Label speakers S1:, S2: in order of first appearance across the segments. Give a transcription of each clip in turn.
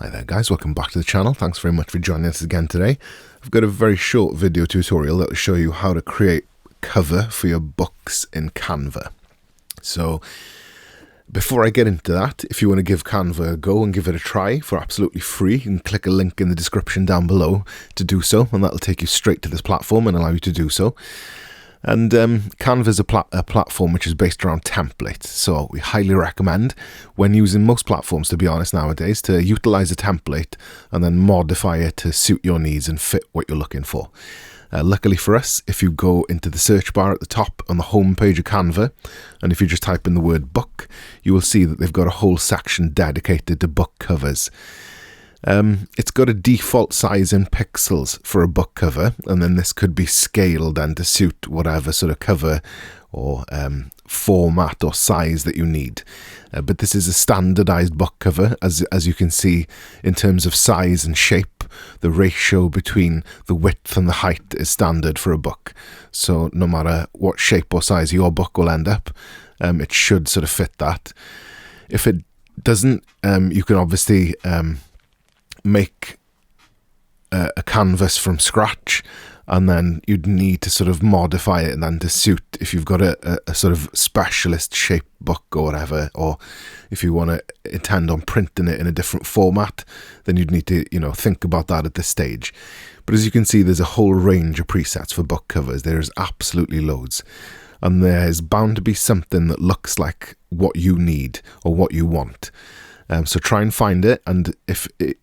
S1: Hi there guys, welcome back to the channel. Thanks very much for joining us again today. I've got a very short video tutorial that will show you how to create cover for your books in Canva. So before I get into that, if you want to give Canva a go and give it a try for absolutely free, you can click a link in the description down below to do so, and that'll take you straight to this platform and allow you to do so. And Canva is a platform which is based around templates, so we highly recommend, when using most platforms to be honest nowadays, to utilize a template and then modify it to suit your needs and fit what you're looking for. Luckily for us, if you go into the search bar at the top on the home page of Canva, and if you just type in the word book, you will see that they've got a whole section dedicated to book covers. It's got a default size in pixels for a book cover, and then this could be scaled and to suit whatever sort of cover or format or size that you need. But this is a standardized book cover, as you can see in terms of size and shape. The ratio between the width and the height is standard for a book. So no matter what shape or size your book will end up, it should sort of fit that. If it doesn't, you can obviously make a canvas from scratch, and then you'd need to sort of modify it and then to suit if you've got a sort of specialist shape book or whatever, or if you want to intend on printing it in a different format, then you'd need to, you know, think about that at this stage. But as you can see, there's a whole range of presets for book covers. There's absolutely loads, and there's bound to be something that looks like what you need or what you want. So try and find it, and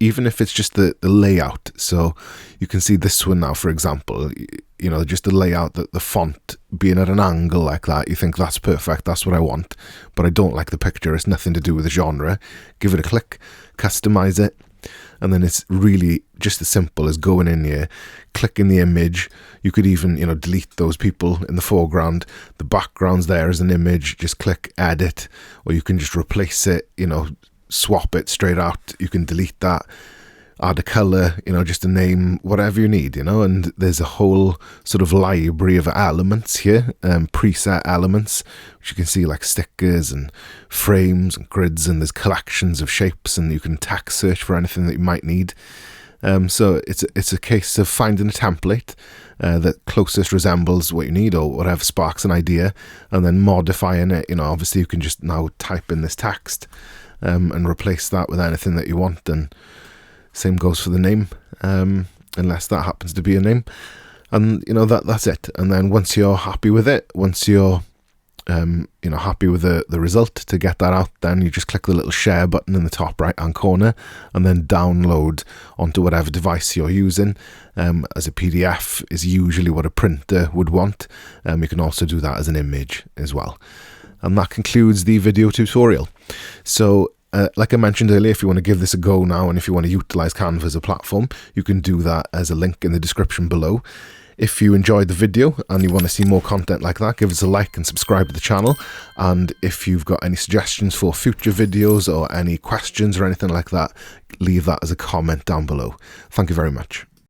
S1: even if it's just the layout, so you can see this one now, for example, you know, just the layout, the font being at an angle like that, you think that's perfect, that's what I want, but I don't like the picture, it's nothing to do with the genre. Give it a click, customize it, and then it's really just as simple as going in here, clicking the image. You could even, you know, delete those people in the foreground. The background's there as an image, just click edit, or you can just replace it, you know, swap it straight out. You can delete that, add a color, you know, just a name, whatever you need, you know. And there's a whole sort of library of elements here, preset elements, which you can see like stickers and frames and grids, and there's collections of shapes, and you can text search for anything that you might need. So it's a case of finding a template that closest resembles what you need or whatever sparks an idea, and then modifying it. You know, obviously you can just now type in this text and replace that with anything that you want, and same goes for the name, unless that happens to be a name, and you know, that's it. And then once you're happy with it, once you're you know, happy with the result, to get that out, then you just click the little share button in the top right hand corner, and then download onto whatever device you're using. As a PDF is usually what a printer would want. You can also do that as an image as well. And that concludes the video tutorial. So like I mentioned earlier, if you want to give this a go now, and if you want to utilize Canva as a platform, you can do that as a link in the description below. If you enjoyed the video and you want to see more content like that, give us a like and subscribe to the channel. And if you've got any suggestions for future videos or any questions or anything like that, leave that as a comment down below. Thank you very much.